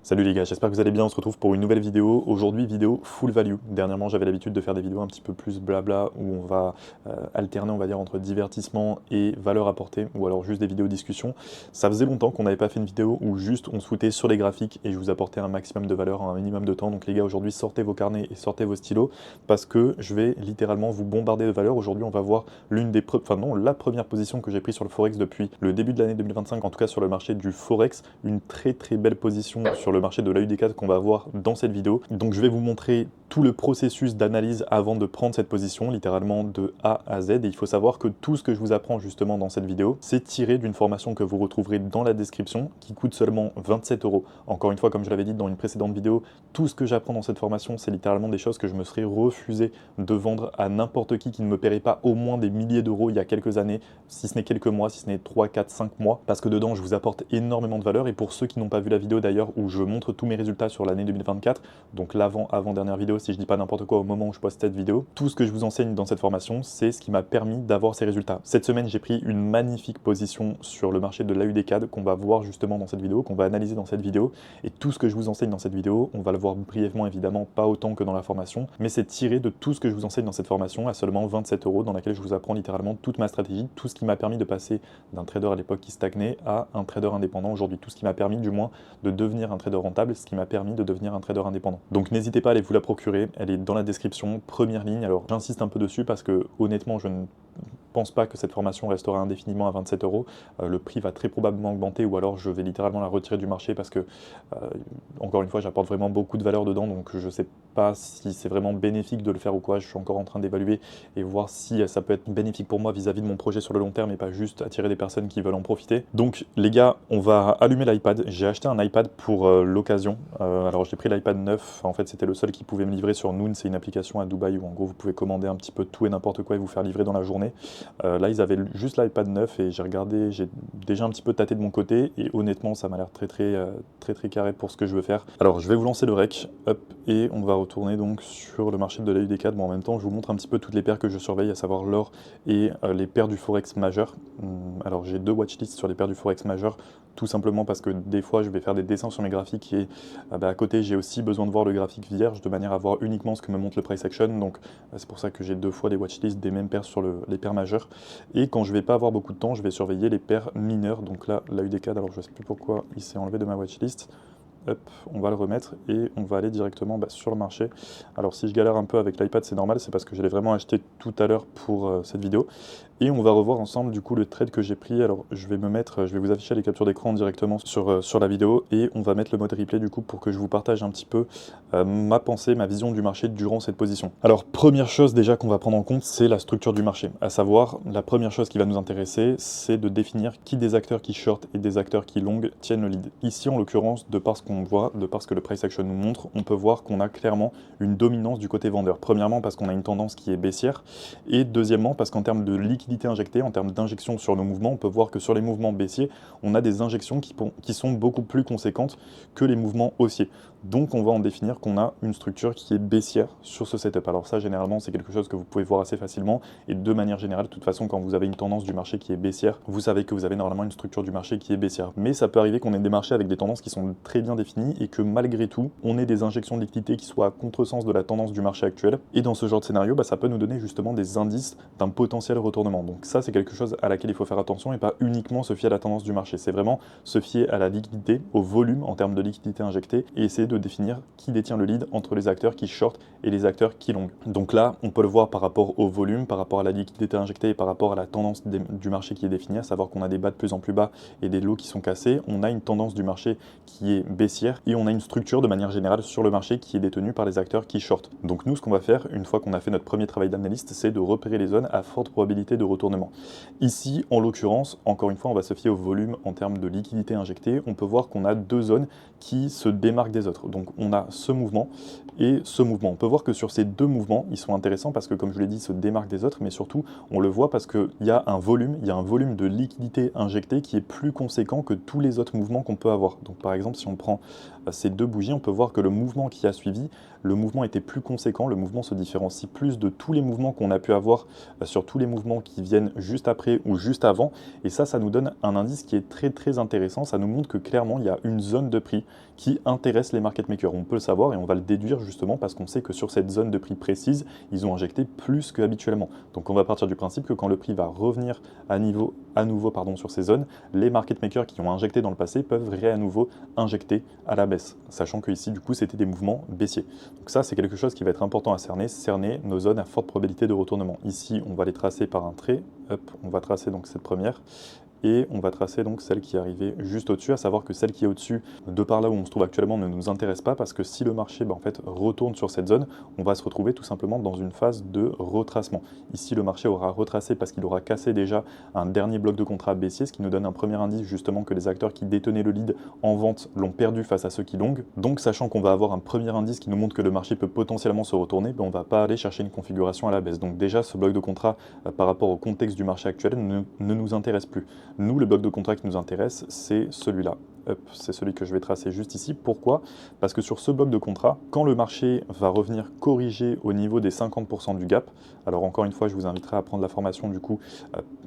Salut les gars, j'espère que vous allez bien, on se retrouve pour une nouvelle vidéo. Aujourd'hui, vidéo full value. Dernièrement, j'avais l'habitude de faire des vidéos un petit peu plus blabla, où on va alterner, on va dire, entre divertissement et valeur apportée, ou alors juste des vidéos discussion. Ça faisait longtemps qu'on n'avait pas fait une vidéo où juste on se foutait sur les graphiques et je vous apportais un maximum de valeur en un minimum de temps. Donc les gars, aujourd'hui, sortez vos carnets et sortez vos stylos, parce que je vais littéralement vous bombarder de valeur. Aujourd'hui, on va voir la première position que j'ai prise sur le Forex depuis le début de l'année 2025, en tout cas sur le marché du Forex. Une très très belle position sur le marché de l'AUD4 qu'on va voir dans cette vidéo. Donc je vais vous montrer tout le processus d'analyse avant de prendre cette position, littéralement de A à Z. Et il faut savoir que tout ce que je vous apprends justement dans cette vidéo, c'est tiré d'une formation que vous retrouverez dans la description, qui coûte seulement 27 euros. Encore une fois, comme je l'avais dit dans une précédente vidéo, tout ce que j'apprends dans cette formation, c'est littéralement des choses que je me serais refusé de vendre à n'importe qui ne me paierait pas au moins des milliers d'euros il y a quelques années, si ce n'est quelques mois, si ce n'est 3, 4, 5 mois, parce que dedans, je vous apporte énormément de valeur. Et pour ceux qui n'ont pas vu la vidéo d'ailleurs, où je montre tous mes résultats sur l'année 2024, donc l'avant-dernière vidéo, si je dis pas n'importe quoi au moment où je poste cette vidéo, tout ce que je vous enseigne dans cette formation, c'est ce qui m'a permis d'avoir ces résultats. Cette semaine, j'ai pris une magnifique position sur le marché de l'AUD4 qu'on va voir justement dans cette vidéo, qu'on va analyser dans cette vidéo, et tout ce que je vous enseigne dans cette vidéo, on va le voir brièvement évidemment, pas autant que dans la formation, mais c'est tiré de tout ce que je vous enseigne dans cette formation à seulement 27 euros, dans laquelle je vous apprends littéralement toute ma stratégie, tout ce qui m'a permis de passer d'un trader à l'époque qui stagnait à un trader indépendant aujourd'hui, tout ce qui m'a permis du moins de devenir un trader rentable, ce qui m'a permis de devenir un trader indépendant. Donc n'hésitez pas à aller vous la procurer, elle est dans la description, première ligne. Alors j'insiste un peu dessus parce que honnêtement je ne pense pas que cette formation restera indéfiniment à 27 euros. Le prix va très probablement augmenter ou alors je vais littéralement la retirer du marché parce que, encore une fois, j'apporte vraiment beaucoup de valeur dedans, donc je ne sais pas si c'est vraiment bénéfique de le faire ou quoi. Je suis encore en train d'évaluer et voir si ça peut être bénéfique pour moi vis-à-vis de mon projet sur le long terme et pas juste attirer des personnes qui veulent en profiter. Donc les gars, on va allumer l'iPad. J'ai acheté un iPad pour l'occasion. Alors j'ai pris l'iPad 9, en fait c'était le seul qui pouvait me livrer sur Noon, c'est une application à Dubaï où en gros vous pouvez commander un petit peu tout et n'importe quoi et vous faire livrer dans la journée. Là, ils avaient juste l'iPad 9 et j'ai regardé, j'ai déjà un petit peu tâté de mon côté et honnêtement, ça m'a l'air très carré pour ce que je veux faire. Alors, je vais vous lancer le rec, hop, et on va retourner donc sur le marché de l'AUD4. Bon, en même temps, je vous montre un petit peu toutes les paires que je surveille, à savoir l'or et les paires du Forex majeur. Alors, j'ai deux watchlists sur les paires du Forex majeur, tout simplement parce que des fois, je vais faire des dessins sur mes graphiques et à côté, j'ai aussi besoin de voir le graphique vierge de manière à voir uniquement ce que me montre le price action. Donc, c'est pour ça que j'ai deux fois des watchlists des mêmes paires sur les paires majeures. Et quand je vais pas avoir beaucoup de temps, je vais surveiller les paires mineures. Donc là, l'AUD4, alors je ne sais plus pourquoi il s'est enlevé de ma watchlist. Hop, on va le remettre et on va aller directement sur le marché. Alors si je galère un peu avec l'iPad, c'est normal, c'est parce que je l'ai vraiment acheté tout à l'heure pour cette vidéo. Et on va revoir ensemble du coup le trade que j'ai pris. Alors je vais vous afficher les captures d'écran directement sur la vidéo et on va mettre le mode replay du coup pour que je vous partage un petit peu ma pensée, ma vision du marché durant cette position. Alors première chose déjà qu'on va prendre en compte, c'est la structure du marché. À savoir, la première chose qui va nous intéresser, c'est de définir qui des acteurs qui short et des acteurs qui long tiennent le lead. Ici en l'occurrence, de par ce qu'on voit, de par ce que le price action nous montre, on peut voir qu'on a clairement une dominance du côté vendeur. Premièrement parce qu'on a une tendance qui est baissière et deuxièmement parce qu'en termes de liquidité injectée, en termes d'injection sur nos mouvements, on peut voir que sur les mouvements baissiers, on a des injections qui sont beaucoup plus conséquentes que les mouvements haussiers. Donc on va en définir qu'on a une structure qui est baissière sur ce setup. Alors ça généralement c'est quelque chose que vous pouvez voir assez facilement et de manière générale, de toute façon quand vous avez une tendance du marché qui est baissière, vous savez que vous avez normalement une structure du marché qui est baissière. Mais ça peut arriver qu'on ait des marchés avec des tendances qui sont très bien définies et que malgré tout, on ait des injections de liquidité qui soient à contresens de la tendance du marché actuel. Et dans ce genre de scénario, ça peut nous donner justement des indices d'un potentiel retournement. Donc ça c'est quelque chose à laquelle il faut faire attention et pas uniquement se fier à la tendance du marché. C'est vraiment se fier à la liquidité, au volume en termes de liquidité injectée et essayer de définir qui détient le lead entre les acteurs qui short et les acteurs qui long. Donc là, on peut le voir par rapport au volume, par rapport à la liquidité injectée et par rapport à la tendance du marché qui est définie, à savoir qu'on a des bas de plus en plus bas et des lows qui sont cassés. On a une tendance du marché qui est baissière et on a une structure de manière générale sur le marché qui est détenue par les acteurs qui short. Donc nous, ce qu'on va faire, une fois qu'on a fait notre premier travail d'analyste, c'est de repérer les zones à forte probabilité de retournement. Ici, en l'occurrence, encore une fois, on va se fier au volume en termes de liquidité injectée. On peut voir qu'on a deux zones qui se démarquent des autres. Donc on a ce mouvement et ce mouvement. On peut voir que sur ces deux mouvements, ils sont intéressants parce que, comme je l'ai dit, ils se démarquent des autres, mais surtout, on le voit parce qu'il y a un volume de liquidité injectée qui est plus conséquent que tous les autres mouvements qu'on peut avoir. Donc par exemple, si on prend ces deux bougies, on peut voir que le mouvement qui a suivi, le mouvement était plus conséquent, le mouvement se différencie plus de tous les mouvements qu'on a pu avoir sur tous les mouvements qui viennent juste après ou juste avant. Et ça nous donne un indice qui est très très intéressant. Ça nous montre que clairement, il y a une zone de prix qui intéresse les market makers. On peut le savoir et on va le déduire justement parce qu'on sait que sur cette zone de prix précise, ils ont injecté plus qu'habituellement. Donc on va partir du principe que quand le prix va revenir à nouveau sur ces zones, les market makers qui ont injecté dans le passé peuvent à nouveau injecter à la baisse, sachant que ici du coup c'était des mouvements baissiers. Donc ça c'est quelque chose qui va être important à cerner nos zones à forte probabilité de retournement. Ici on va les tracer par un trait, hop, on va tracer donc cette première, et on va tracer donc celle qui est arrivée juste au-dessus, à savoir que celle qui est au-dessus, de par là où on se trouve actuellement, ne nous intéresse pas, parce que si le marché en fait, retourne sur cette zone, on va se retrouver tout simplement dans une phase de retracement. Ici, le marché aura retracé parce qu'il aura cassé déjà un dernier bloc de contrat baissier, ce qui nous donne un premier indice justement que les acteurs qui détenaient le lead en vente l'ont perdu face à ceux qui long. Donc, sachant qu'on va avoir un premier indice qui nous montre que le marché peut potentiellement se retourner, on ne va pas aller chercher une configuration à la baisse. Donc déjà, ce bloc de contrat par rapport au contexte du marché actuel ne nous intéresse plus. Nous, le bloc de contrat qui nous intéresse, c'est celui-là. C'est celui que je vais tracer juste ici. Pourquoi? Parce que sur ce bloc de contrat, quand le marché va revenir corriger au niveau des 50% du gap, alors encore une fois, je vous inviterai à prendre la formation du coup,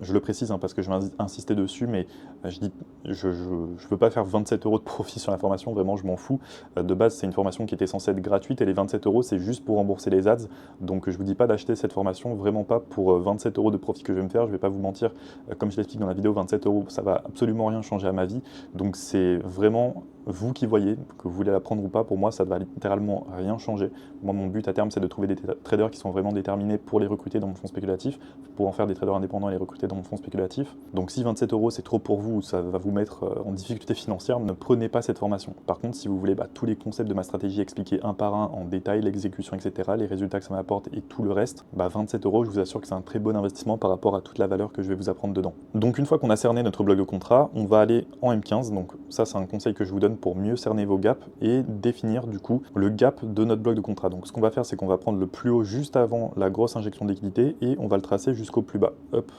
je le précise parce que je vais insister dessus, mais je ne veux pas faire 27 € de profit sur la formation, vraiment je m'en fous. De base, c'est une formation qui était censée être gratuite et les 27 €, c'est juste pour rembourser les ads. Donc je ne vous dis pas d'acheter cette formation, vraiment pas pour 27 € de profit que je vais me faire, je ne vais pas vous mentir. Comme je l'explique dans la vidéo, 27 €, ça va absolument rien changer à ma vie. Donc c'est vraiment vous qui voyez, que vous voulez la prendre ou pas. Pour moi, ça ne va littéralement rien changer. Moi, mon but à terme, c'est de trouver des traders qui sont vraiment déterminés pour les recruter dans mon fonds spéculatif, pour en faire des traders indépendants et les recruter dans mon fonds spéculatif. Donc si 27 € c'est trop pour vous, ça va vous mettre en difficulté financière, ne prenez pas cette formation. Par contre, si vous voulez tous les concepts de ma stratégie expliqués un par un en détail, l'exécution, etc., les résultats que ça m'apporte et tout le reste, 27 €, je vous assure que c'est un très bon investissement par rapport à toute la valeur que je vais vous apprendre dedans. Donc une fois qu'on a cerné notre bloc de contrat, on va aller en M15. Donc ça, c'est un conseil que je vous donne pour mieux cerner vos gaps et définir du coup le gap de notre bloc de contrat. Donc ce qu'on va faire, c'est qu'on va prendre le plus haut juste avant la grosse injection de liquidité et on va le tracer jusqu'au plus bas. Hop,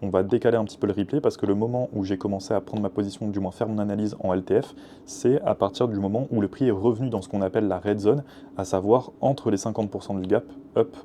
on va décaler un petit peu le replay parce que le moment où j'ai commencé à prendre ma position, du moins faire mon analyse en LTF, c'est à partir du moment où le prix est revenu dans ce qu'on appelle la red zone, à savoir entre les 50% du gap, hop,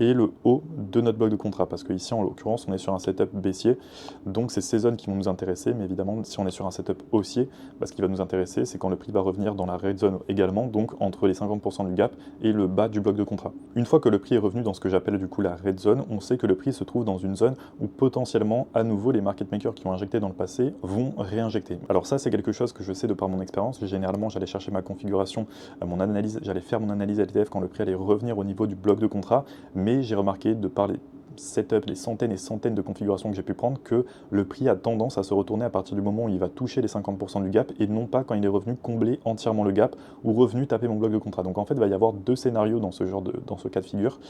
et le haut de notre bloc de contrat, parce qu'ici en l'occurrence on est sur un setup baissier, donc c'est ces zones qui vont nous intéresser, mais évidemment si on est sur un setup haussier, ce qui va nous intéresser c'est quand le prix va revenir dans la red zone également, donc entre les 50% du gap et le bas du bloc de contrat. Une fois que le prix est revenu dans ce que j'appelle du coup la red zone, on sait que le prix se trouve dans une zone où potentiellement à nouveau les market makers qui ont injecté dans le passé vont réinjecter. Alors ça c'est quelque chose que je sais de par mon expérience, généralement j'allais chercher ma configuration, mon analyse, j'allais faire mon analyse LTF quand le prix allait revenir au niveau du bloc de contrat, mais j'ai remarqué de par les setups, les centaines et centaines de configurations que j'ai pu prendre, que le prix a tendance à se retourner à partir du moment où il va toucher les 50% du gap et non pas quand il est revenu combler entièrement le gap ou revenu taper mon bloc de contrat. Donc en fait, il va y avoir deux scénarios dans ce cas de figure.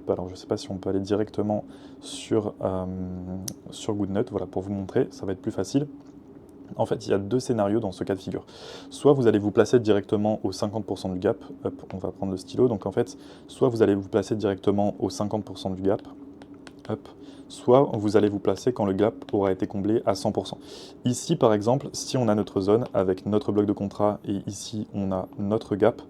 Alors je ne sais pas si on peut aller directement sur Goodnut, voilà, pour vous montrer, ça va être plus facile. En fait, il y a deux scénarios dans ce cas de figure. Soit vous allez vous placer directement au 50% du gap, hop, on va prendre le stylo, donc en fait, soit vous allez vous placer directement au 50% du gap, hop, soit vous allez vous placer quand le gap aura été comblé à 100%. Ici, par exemple, si on a notre zone avec notre bloc de contrat et ici on a notre gap,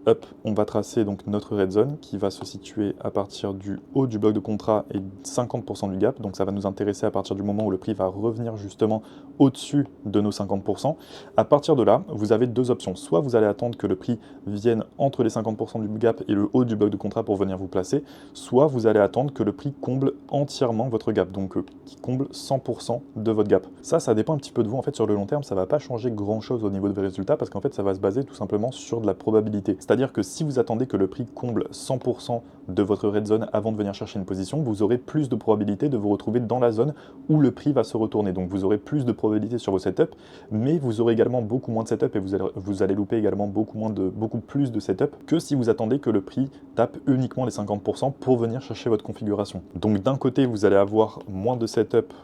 hop, on va tracer donc notre red zone qui va se situer à partir du haut du bloc de contrat et 50% du gap. Donc ça va nous intéresser à partir du moment où le prix va revenir justement au-dessus de nos 50%. À partir de là, vous avez deux options. Soit vous allez attendre que le prix vienne entre les 50% du gap et le haut du bloc de contrat pour venir vous placer, soit vous allez attendre que le prix comble entièrement votre gap, donc qui comble 100% de votre gap. Ça dépend un petit peu de vous. En fait, sur le long terme, ça ne va pas changer grand-chose au niveau de vos résultats parce qu'en fait, ça va se baser tout simplement sur de la probabilité. C'est-à-dire que si vous attendez que le prix comble 100% de votre red zone avant de venir chercher une position, vous aurez plus de probabilité de vous retrouver dans la zone où le prix va se retourner. Donc vous aurez plus de probabilité sur vos setups, mais vous aurez également beaucoup moins de setups et vous allez louper également beaucoup plus de setups que si vous attendez que le prix tape uniquement les 50% pour venir chercher votre configuration. Donc d'un côté, vous allez avoir moins de setups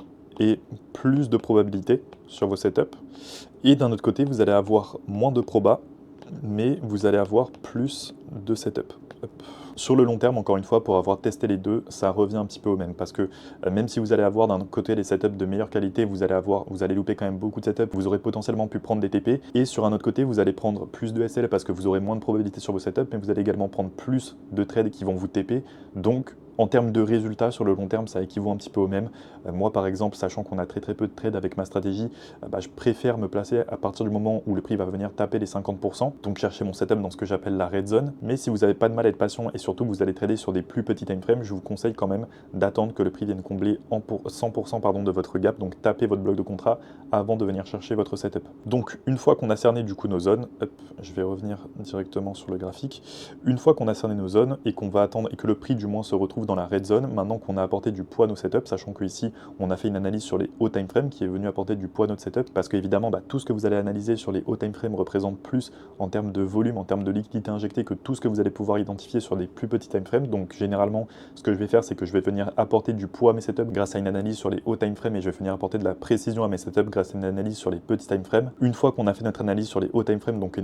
et plus de probabilité sur vos setups, et d'un autre côté, vous allez avoir moins de probas, mais vous allez avoir plus de setup. Hop. Sur le long terme, encore une fois, pour avoir testé les deux, ça revient un petit peu au même, parce que même si vous allez avoir d'un côté les setups de meilleure qualité, vous allez louper quand même beaucoup de setups, vous aurez potentiellement pu prendre des TP, et sur un autre côté, vous allez prendre plus de SL parce que vous aurez moins de probabilité sur vos setups, mais vous allez également prendre plus de trades qui vont vous TP, donc en termes de résultats, sur le long terme, ça équivaut un petit peu au même. Moi, par exemple, sachant qu'on a très peu de trades avec ma stratégie, je préfère me placer à partir du moment où le prix va venir taper les 50%, donc chercher mon setup dans ce que j'appelle la red zone. Mais si vous n'avez pas de mal à être patient et surtout vous allez trader sur des plus petits time frames, je vous conseille quand même d'attendre que le prix vienne combler 100% de votre gap, donc taper votre bloc de contrat avant de venir chercher votre setup. Donc une fois qu'on a cerné du coup nos zones, hop, je vais revenir directement sur le graphique. Une fois qu'on a cerné nos zones et qu'on va attendre et que le prix du moins se retrouve dans la red zone, maintenant qu'on a apporté du poids à nos setups, sachant que ici on a fait une analyse sur les hauts time frames qui est venu apporter du poids à notre setup, parce qu'évidemment tout ce que vous allez analyser sur les hauts time frames représente plus en termes de volume, en termes de liquidité injectée que tout ce que vous allez pouvoir identifier sur des plus petits time frames. Donc généralement ce que je vais faire, c'est que je vais venir apporter du poids à mes setups grâce à une analyse sur les hauts time frames, et je vais venir apporter de la précision à mes setups grâce à une analyse sur les petits time frames. Une fois qu'on a fait notre analyse sur les hauts time frames, donc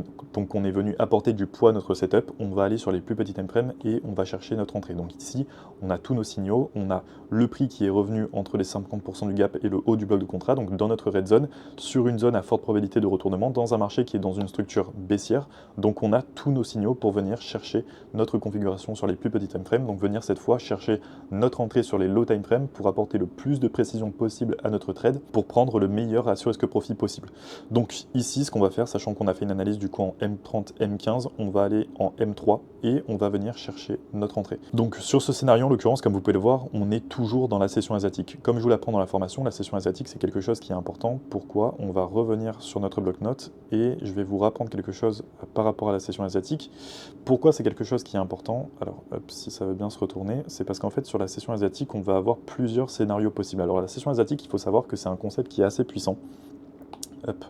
on est venu apporter du poids à notre setup, on va aller sur les plus petits time frames et on va chercher notre entrée. Donc ici on a tous nos signaux, on a le prix qui est revenu entre les 50% du gap et le haut du bloc de contrat, donc dans notre red zone, sur une zone à forte probabilité de retournement, dans un marché qui est dans une structure baissière. Donc on a tous nos signaux pour venir chercher notre configuration sur les plus petits time frames, donc venir cette fois chercher notre entrée sur les low time frames pour apporter le plus de précision possible à notre trade, pour prendre le meilleur ratio risque-profit possible. Donc ici, ce qu'on va faire, sachant qu'on a fait une analyse du coup en M30, M15, on va aller en M3 et on va venir chercher notre entrée. Donc sur ce scénario, en l'occurrence, comme vous pouvez le voir, on est toujours dans la session asiatique. Comme je vous l'apprends dans la formation, la session asiatique, c'est quelque chose qui est important. Pourquoi? On va revenir sur notre bloc-notes et je vais vous rapprendre quelque chose par rapport à la session asiatique. Pourquoi c'est quelque chose qui est important? Alors, hop, si ça veut bien se retourner, c'est parce qu'en fait, sur la session asiatique, on va avoir plusieurs scénarios possibles. Alors, la session asiatique, il faut savoir que c'est un concept qui est assez puissant. Hop.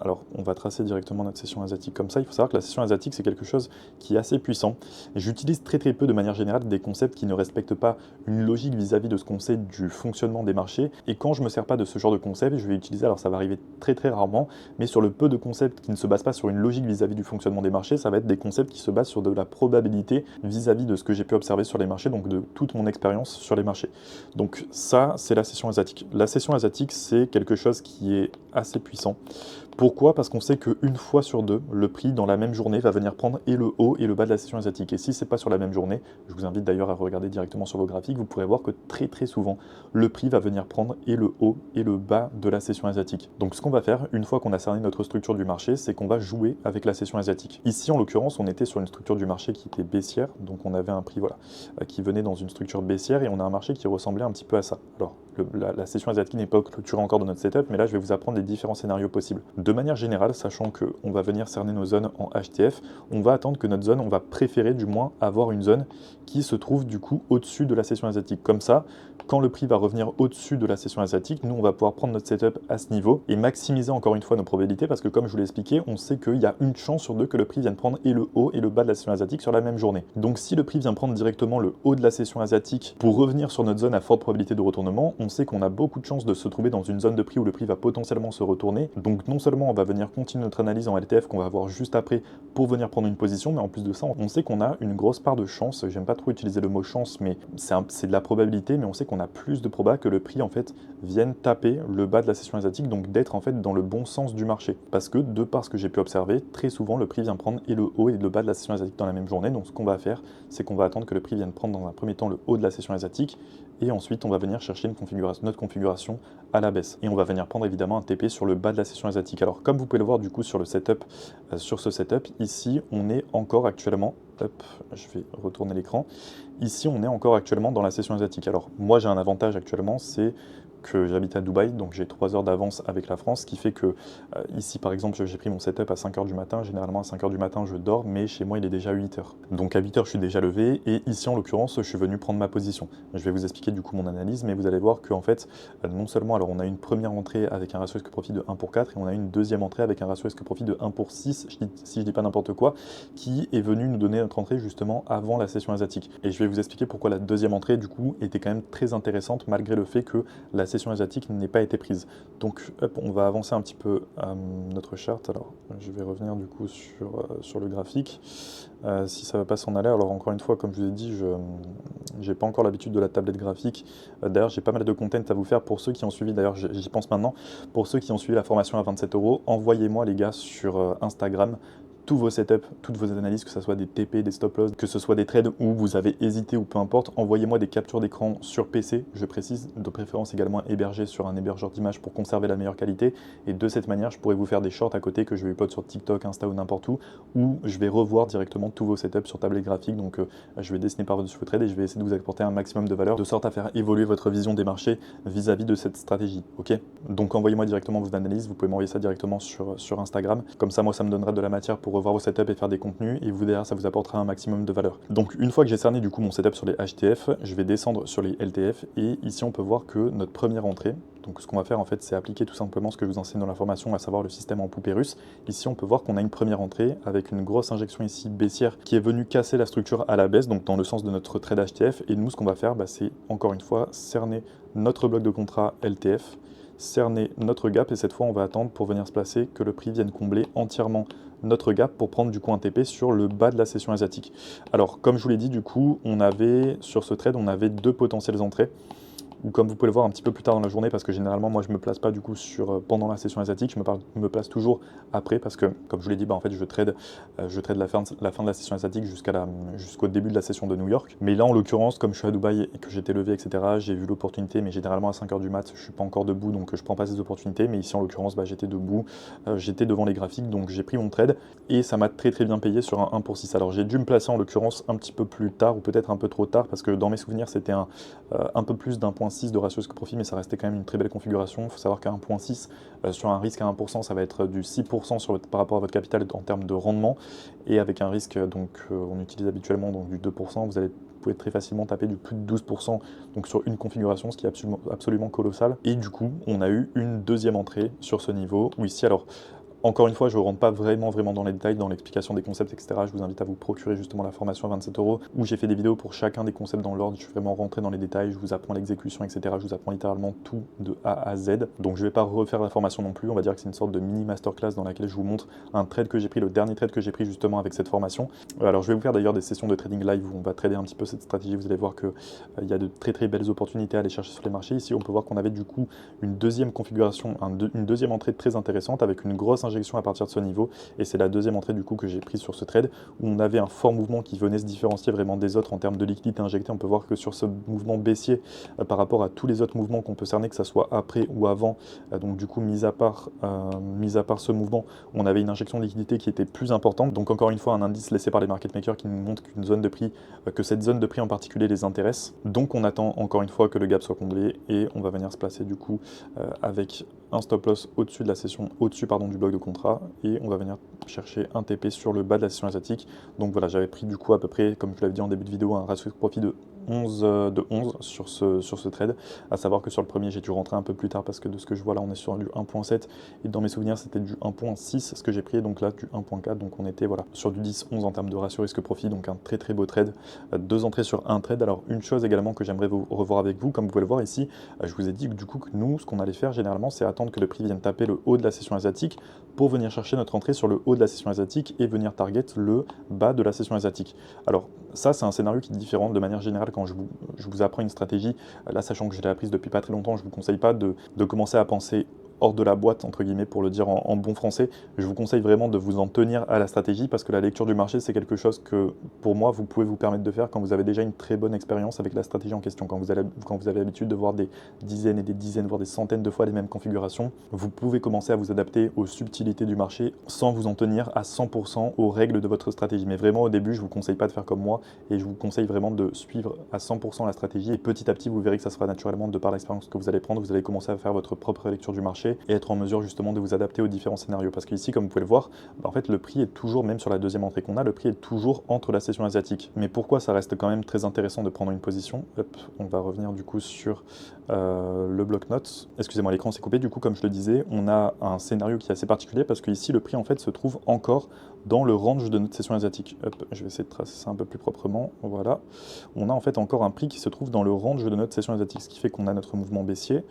Alors, on va tracer directement notre session asiatique comme ça. Il faut savoir que la session asiatique, c'est quelque chose qui est assez puissant. J'utilise très peu, de manière générale, des concepts qui ne respectent pas une logique vis-à-vis de ce qu'on sait du fonctionnement des marchés. Et quand je ne me sers pas de ce genre de concept, je vais utiliser, alors ça va arriver très rarement, mais sur le peu de concepts qui ne se basent pas sur une logique vis-à-vis du fonctionnement des marchés, ça va être des concepts qui se basent sur de la probabilité vis-à-vis de ce que j'ai pu observer sur les marchés, donc de toute mon expérience sur les marchés. Donc ça, c'est la session asiatique. La session asiatique, c'est quelque chose qui est assez puissant. Pourquoi? Parce qu'on sait qu'une fois sur deux, le prix dans la même journée va venir prendre et le haut et le bas de la session asiatique. Et si ce n'est pas sur la même journée, je vous invite d'ailleurs à regarder directement sur vos graphiques, vous pourrez voir que très souvent, le prix va venir prendre et le haut et le bas de la session asiatique. Donc ce qu'on va faire, une fois qu'on a cerné notre structure du marché, c'est qu'on va jouer avec la session asiatique. Ici, en l'occurrence, on était sur une structure du marché qui était baissière, donc on avait un prix qui venait dans une structure baissière et on a un marché qui ressemblait un petit peu à ça. Alors, la session asiatique n'est pas clôturée encore dans notre setup, mais là, je vais vous apprendre les différents scénarios possibles. De manière générale, sachant qu'on va venir cerner nos zones en HTF, on va attendre que notre zone, on va préférer du moins avoir une zone qui se trouve du coup au-dessus de la session asiatique. Comme ça, quand le prix va revenir au-dessus de la session asiatique, nous on va pouvoir prendre notre setup à ce niveau et maximiser encore une fois nos probabilités, parce que comme je vous l'ai expliqué, on sait qu'il y a une chance sur deux que le prix vienne prendre et le haut et le bas de la session asiatique sur la même journée. Donc si le prix vient prendre directement le haut de la session asiatique pour revenir sur notre zone à forte probabilité de retournement, on sait qu'on a beaucoup de chances de se trouver dans une zone de prix où le prix va potentiellement se retourner. Donc non seulement on va venir continuer notre analyse en LTF qu'on va voir juste après pour venir prendre une position, mais en plus de ça, on sait qu'on a une grosse part de chance. J'aime pas trop utiliser le mot chance, mais c'est de la probabilité, mais on sait qu'on a plus de proba que le prix en fait vienne taper le bas de la session asiatique, donc d'être en fait dans le bon sens du marché. Parce que de par ce que j'ai pu observer, très souvent le prix vient prendre et le haut et le bas de la session asiatique dans la même journée. Donc ce qu'on va faire, c'est qu'on va attendre que le prix vienne prendre dans un premier temps le haut de la session asiatique et ensuite on va venir chercher notre configuration à la baisse. Et on va venir prendre évidemment un TP sur le bas de la session asiatique. Alors comme vous pouvez le voir du coup sur le setup, sur ce setup, ici on est encore actuellement, hop, je vais retourner l'écran, ici on est encore actuellement dans la session asiatique. Alors moi j'ai un avantage actuellement, c'est que j'habite à Dubaï, donc j'ai 3 heures d'avance avec la France, ce qui fait que ici par exemple j'ai pris mon setup à 5h du matin, généralement à 5h du matin je dors, mais chez moi il est déjà 8h. Donc à 8h je suis déjà levé, et ici en l'occurrence je suis venu prendre ma position. Je vais vous expliquer du coup mon analyse, mais vous allez voir qu'en fait, non seulement alors on a une première entrée avec un ratio risque-profit de 1/4, et on a une deuxième entrée avec un ratio risque-profit de 1/6, si je dis pas n'importe quoi, qui est venu nous donner notre entrée justement avant la session asiatique. Et je vais vous expliquer pourquoi la deuxième entrée du coup était quand même très intéressante, malgré le fait que la session asiatique n'ait pas été prise. Donc hop, on va avancer un petit peu notre charte. Alors je vais revenir du coup sur le graphique. Si ça ne va pas s'en aller, alors encore une fois, comme je vous ai dit, je n'ai pas encore l'habitude de la tablette graphique. D'ailleurs, j'ai pas mal de content à vous faire pour ceux qui ont suivi, d'ailleurs j'y pense maintenant, pour ceux qui ont suivi la formation à 27 €, envoyez-moi les gars sur Instagram tous vos setups, toutes vos analyses, que ce soit des TP, des stop loss, que ce soit des trades où vous avez hésité ou peu importe, envoyez-moi des captures d'écran sur PC, je précise, de préférence également hébergé sur un hébergeur d'images pour conserver la meilleure qualité, et de cette manière, je pourrais vous faire des shorts à côté que je vais upload sur TikTok, Insta ou n'importe où je vais revoir directement tous vos setups sur tablette graphique, donc je vais dessiner par-dessus vos trades et je vais essayer de vous apporter un maximum de valeur, de sorte à faire évoluer votre vision des marchés vis-à-vis de cette stratégie, ok? Donc envoyez-moi directement vos analyses, vous pouvez m'envoyer ça directement sur Instagram, comme ça moi ça me donnera de la matière pour revoir vos setups et faire des contenus, et vous derrière ça vous apportera un maximum de valeur. Donc une fois que j'ai cerné du coup mon setup sur les HTF, je vais descendre sur les LTF, et ici on peut voir que notre première entrée, donc ce qu'on va faire en fait c'est appliquer tout simplement ce que je vous enseigne dans la formation, à savoir le système en poupée russe. Ici on peut voir qu'on a une première entrée avec une grosse injection ici baissière qui est venue casser la structure à la baisse, donc dans le sens de notre trade HTF, et nous ce qu'on va faire c'est encore une fois cerner notre bloc de contrat LTF, cerner notre gap, et cette fois on va attendre pour venir se placer que le prix vienne combler entièrement notre gap pour prendre du coup un TP sur le bas de la session asiatique. Alors comme je vous l'ai dit, du coup on avait sur ce trade on avait deux potentielles entrées, ou comme vous pouvez le voir un petit peu plus tard dans la journée, parce que généralement moi je me place pas du coup pendant la session asiatique, je me place toujours après, parce que comme je vous l'ai dit, en fait je trade la fin de la session asiatique jusqu'au début de la session de New York. Mais là en l'occurrence, comme je suis à Dubaï et que j'étais levé, etc., j'ai vu l'opportunité, mais généralement à 5h du mat je suis pas encore debout, donc je prends pas ces opportunités. Mais ici en l'occurrence j'étais debout, j'étais devant les graphiques, donc j'ai pris mon trade et ça m'a très bien payé sur un 1 pour 6. Alors j'ai dû me placer en l'occurrence un petit peu plus tard, ou peut-être un peu trop tard, parce que dans mes souvenirs c'était un peu plus d'1,6 de ratio risque-profit, mais ça restait quand même une très belle configuration. Il faut savoir qu'à 1,6 sur un risque à 1%, ça va être du 6% par rapport à votre capital en termes de rendement, et avec un risque on utilise habituellement donc du 2%, vous pouvez très facilement taper du plus de 12% donc sur une configuration, ce qui est absolument colossal. Et du coup, on a eu une deuxième entrée sur ce niveau, où ici, alors encore une fois, je ne rentre pas vraiment dans les détails, dans l'explication des concepts, etc. Je vous invite à vous procurer justement la formation à 27 €, où j'ai fait des vidéos pour chacun des concepts dans l'ordre. Je suis vraiment rentré dans les détails, je vous apprends l'exécution, etc. Je vous apprends littéralement tout de A à Z. Donc je ne vais pas refaire la formation non plus, on va dire que c'est une sorte de mini masterclass dans laquelle je vous montre un trade que j'ai pris, le dernier trade que j'ai pris justement avec cette formation. Alors je vais vous faire d'ailleurs des sessions de trading live où on va trader un petit peu cette stratégie. Vous allez voir qu'il y a de très belles opportunités à aller chercher sur les marchés. Ici on peut voir qu'on avait du coup une deuxième configuration, une deuxième entrée très intéressante avec une grosse injection à partir de ce niveau, et c'est la deuxième entrée du coup que j'ai prise sur ce trade, où on avait un fort mouvement qui venait se différencier vraiment des autres en termes de liquidité injectée. On peut voir que sur ce mouvement baissier, par rapport à tous les autres mouvements qu'on peut cerner, que ça soit après ou avant, donc du coup mis à part ce mouvement, on avait une injection de liquidité qui était plus importante. Donc encore une fois un indice laissé par les market makers qui nous montre qu'une zone de prix, que cette zone de prix en particulier les intéresse. Donc on attend encore une fois que le gap soit comblé, et on va venir se placer du coup avec un stop loss au-dessus de la session, du bloc de contrat, et on va venir chercher un TP sur le bas de la session asiatique. Donc voilà, j'avais pris du coup à peu près, comme je l'avais dit en début de vidéo, un ratio profit de 11 sur ce trade, à savoir que sur le premier j'ai dû rentrer un peu plus tard parce que de ce que je vois là on est sur du 1.7, et dans mes souvenirs c'était du 1.6 ce que j'ai pris, donc là du 1.4, donc on était voilà sur du 10-11 en termes de ratio risque-profit, donc un très beau trade, deux entrées sur un trade. Alors une chose également que j'aimerais vous revoir avec vous, comme vous pouvez le voir ici, je vous ai dit que du coup que nous ce qu'on allait faire généralement c'est attendre que le prix vienne taper le haut de la session asiatique pour venir chercher notre entrée sur le haut de la session asiatique et venir target le bas de la session asiatique. Alors ça c'est un scénario qui est différent de manière générale. Quand je vous apprends une stratégie, là sachant que je l'ai apprise depuis pas très longtemps, je ne vous conseille pas de commencer à penser hors de la boîte, entre guillemets, pour le dire en bon français. Je vous conseille vraiment de vous en tenir à la stratégie, parce que la lecture du marché, c'est quelque chose que, pour moi, vous pouvez vous permettre de faire quand vous avez déjà une très bonne expérience avec la stratégie en question. Quand vous avez l'habitude de voir des dizaines et des dizaines, voire des centaines de fois les mêmes configurations, vous pouvez commencer à vous adapter aux subtilités du marché sans vous en tenir à 100% aux règles de votre stratégie. Mais vraiment, au début, je ne vous conseille pas de faire comme moi, et je vous conseille vraiment de suivre à 100% la stratégie, et petit à petit, vous verrez que ça sera naturellement, de par l'expérience que vous allez prendre, vous allez commencer à faire votre propre lecture du marché, marché et être en mesure justement de vous adapter aux différents scénarios. Parce qu'ici, comme vous pouvez le voir, en fait, le prix est toujours, même sur la deuxième entrée qu'on a, le prix est toujours entre la session asiatique. Mais pourquoi ça reste quand même très intéressant de prendre une position? Hop, on va revenir du coup sur le bloc-notes. Excusez-moi, l'écran s'est coupé. Du coup, comme je le disais, on a un scénario qui est assez particulier parce qu'ici, le prix en fait se trouve encore dans le range de notre session asiatique. Hop, je vais essayer de tracer ça un peu plus proprement. Voilà. On a en fait encore un prix qui se trouve dans le range de notre session asiatique, ce qui fait qu'on a notre mouvement baissier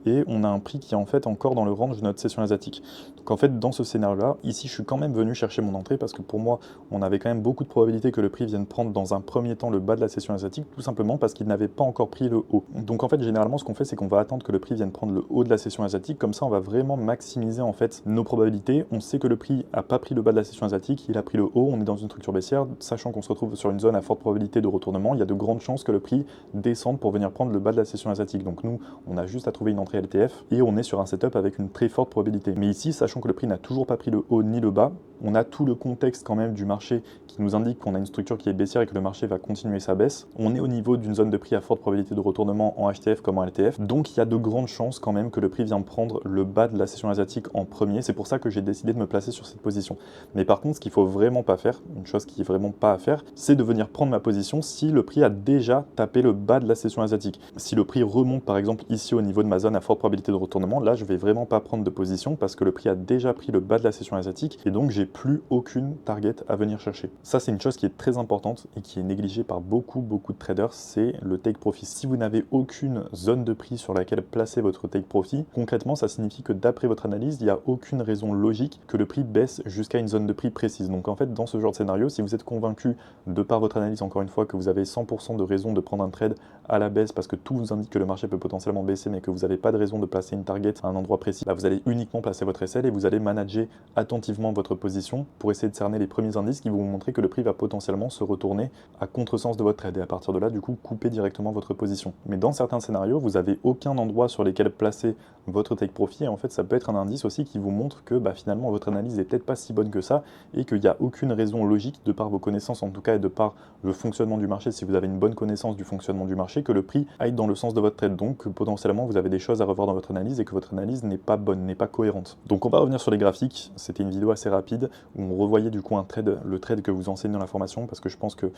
et on a un prix qui est en fait encore dans le range de notre session asiatique. Donc en fait, dans ce scénario-là, ici, je suis quand même venu chercher mon entrée parce que pour moi, on avait quand même beaucoup de probabilité que le prix vienne prendre dans un premier temps le bas de la session asiatique, tout simplement parce qu'il n'avait pas encore pris le haut. Donc en fait, généralement, ce qu'on fait, c'est qu'on va attendre que le prix vienne prendre le haut de la session asiatique, comme ça, on va vraiment maximiser en fait nos probabilités. On sait que le prix n'a pas pris le bas de la session asiatique, il a pris le haut, on est dans une structure baissière, sachant qu'on se retrouve sur une zone à forte probabilité de retournement, il y a de grandes chances que le prix descende pour venir prendre le bas de la session asiatique. Donc nous, on a juste à trouver une entrée LTF et on est sur un setup avec une très forte probabilité. Mais ici, sachant que le prix n'a toujours pas pris le haut ni le bas, on a tout le contexte quand même du marché qui nous indique qu'on a une structure qui est baissière et que le marché va continuer sa baisse. On est au niveau d'une zone de prix à forte probabilité de retournement en HTF comme en LTF, donc il y a de grandes chances quand même que le prix vienne prendre le bas de la session asiatique en premier. C'est pour ça que j'ai décidé de me placer sur cette position. Mais par contre, ce qu'il faut vraiment pas faire, une chose qui est vraiment pas à faire, c'est de venir prendre ma position si le prix a déjà tapé le bas de la session asiatique. Si le prix remonte par exemple ici au niveau de ma zone à forte probabilité de retournement, là je vais vraiment pas prendre de position parce que le prix a déjà pris le bas de la session asiatique et donc j'ai plus aucune target à venir chercher. Ça c'est une chose qui est très importante et qui est négligée par beaucoup de traders, c'est le take profit. Si vous n'avez aucune zone de prix sur laquelle placer votre take profit, concrètement ça signifie que d'après votre analyse, il n'y a aucune raison logique que le prix baisse jusqu'à une zone de prix précise. Donc en fait dans ce genre de scénario, si vous êtes convaincu de par votre analyse encore une fois que vous avez 100% de raison de prendre un trade à la baisse parce que tout vous indique que le marché peut potentiellement baisser mais que vous n'avez pas de raison de placer une target à un endroit précis, bah vous allez uniquement placer votre SL et vous allez manager attentivement votre position pour essayer de cerner les premiers indices qui vont vous montrer que le prix va potentiellement se retourner à contresens de votre trade et à partir de là du coup couper directement votre position. Mais dans certains scénarios, vous n'avez aucun endroit sur lesquels placer votre take profit et en fait ça peut être un indice aussi qui vous montre que bah, finalement votre analyse n'est peut-être pas si bonne que ça et qu'il n'y a aucune raison logique de par vos connaissances en tout cas et de par le fonctionnement du marché, si vous avez une bonne connaissance du fonctionnement du marché, que le prix aille dans le sens de votre trade. Donc potentiellement vous avez des choses à revoir dans votre analyse et que votre analyse n'est pas bonne, n'est pas cohérente. Donc on va revenir sur les graphiques. C'était une vidéo assez rapide où on revoyait du coup un trade, le trade que vous enseignez dans la formation parce que je pense que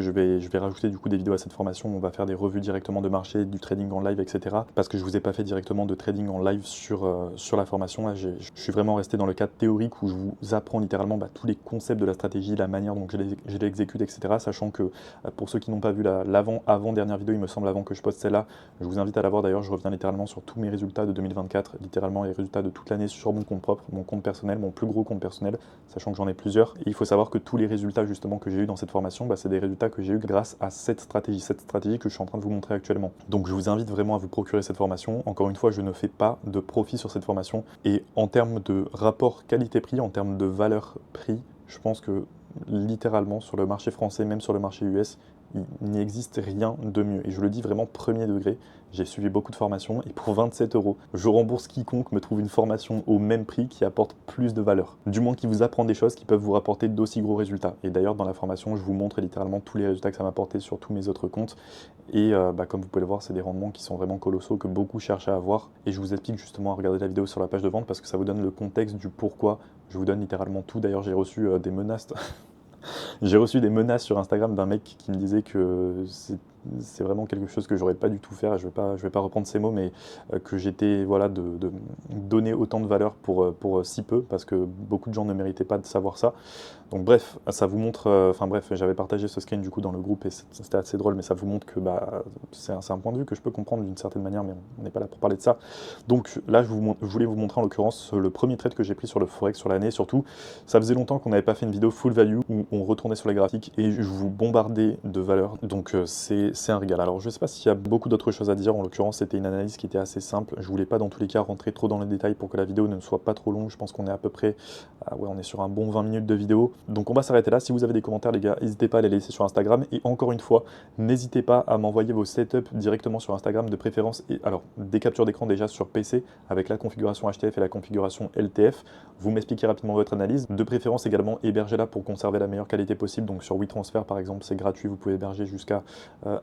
je vais rajouter du coup des vidéos à cette formation où on va faire des revues directement de marché, du trading en live, etc. Parce que je vous ai pas fait directement de trading en live sur la formation. Là, je suis vraiment resté dans le cadre théorique où je vous apprends littéralement tous les concepts de la stratégie, la manière dont je l'exécute, etc. Sachant que pour ceux qui n'ont pas vu avant-dernière vidéo, il me semble, avant que je poste celle-là, je vous invite à la voir. D'ailleurs, je reviens littéralement sur tous mes résultats de 2024, littéralement les résultats de toute l'année sur mon compte propre, mon compte personnel, mon plus gros compte personnel, sachant que j'en ai plusieurs. Et il faut savoir que tous les résultats justement que j'ai eu dans cette formation, c'est des résultats que j'ai eu grâce à cette stratégie que je suis en train de vous montrer actuellement. Donc je vous invite vraiment à vous procurer cette formation. Encore une fois, je ne fais pas de profit sur cette formation. Et en termes de rapport qualité-prix, en termes de valeur-prix, je pense que littéralement sur le marché français, même sur le marché US, il n'y existe rien de mieux. Et je le dis vraiment premier degré. J'ai suivi beaucoup de formations et pour 27 €, je rembourse quiconque me trouve une formation au même prix qui apporte plus de valeur. Du moins qui vous apprend des choses qui peuvent vous rapporter d'aussi gros résultats. Et d'ailleurs, dans la formation, je vous montre littéralement tous les résultats que ça m'a apporté sur tous mes autres comptes. Et comme vous pouvez le voir, c'est des rendements qui sont vraiment colossaux, que beaucoup cherchent à avoir. Et je vous explique justement à regarder la vidéo sur la page de vente parce que ça vous donne le contexte du pourquoi. Je vous donne littéralement tout. D'ailleurs, j'ai reçu des menaces. J'ai reçu des menaces sur Instagram d'un mec qui me disait que c'est vraiment quelque chose que j'aurais pas du tout faire. Je vais pas reprendre ces mots, mais que j'étais de donner autant de valeur pour si peu, parce que beaucoup de gens ne méritaient pas de savoir ça. Donc bref, ça vous montre, j'avais partagé ce screen du coup dans le groupe et c'était assez drôle, mais ça vous montre que c'est un point de vue que je peux comprendre d'une certaine manière, mais on n'est pas là pour parler de ça. Donc là, je voulais vous montrer en l'occurrence le premier trade que j'ai pris sur le Forex sur l'année. Surtout, ça faisait longtemps qu'on n'avait pas fait une vidéo full value où on retournait sur les graphiques et je vous bombardais de valeur. Donc c'est un régal. Alors je sais pas s'il y a beaucoup d'autres choses à dire. En l'occurrence, c'était une analyse qui était assez simple. Je voulais pas dans tous les cas rentrer trop dans les détails pour que la vidéo ne soit pas trop longue. Je pense qu'on est à peu près, on est sur un bon 20 minutes de vidéo. Donc on va s'arrêter là. Si vous avez des commentaires, les gars, n'hésitez pas à les laisser sur Instagram. Et encore une fois, n'hésitez pas à m'envoyer vos setups directement sur Instagram de préférence. Et alors, des captures d'écran déjà sur PC avec la configuration HTF et la configuration LTF. Vous m'expliquez rapidement votre analyse. De préférence également, hébergez-la pour conserver la meilleure qualité possible. Donc sur WeTransfer par exemple, c'est gratuit. Vous pouvez héberger jusqu'à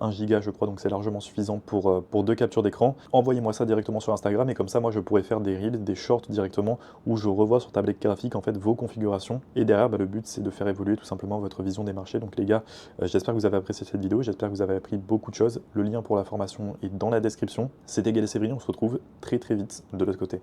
1 giga je crois, donc c'est largement suffisant pour 2 captures d'écran. Envoyez-moi ça directement sur Instagram et comme ça moi je pourrais faire des reels, des shorts directement où je revois sur tablette graphique en fait vos configurations et derrière le but c'est de faire évoluer tout simplement votre vision des marchés. Donc les gars, j'espère que vous avez apprécié cette vidéo, j'espère que vous avez appris beaucoup de choses. Le lien pour la formation est dans la description. C'était Gaël et Séverine, on se retrouve très vite de l'autre côté.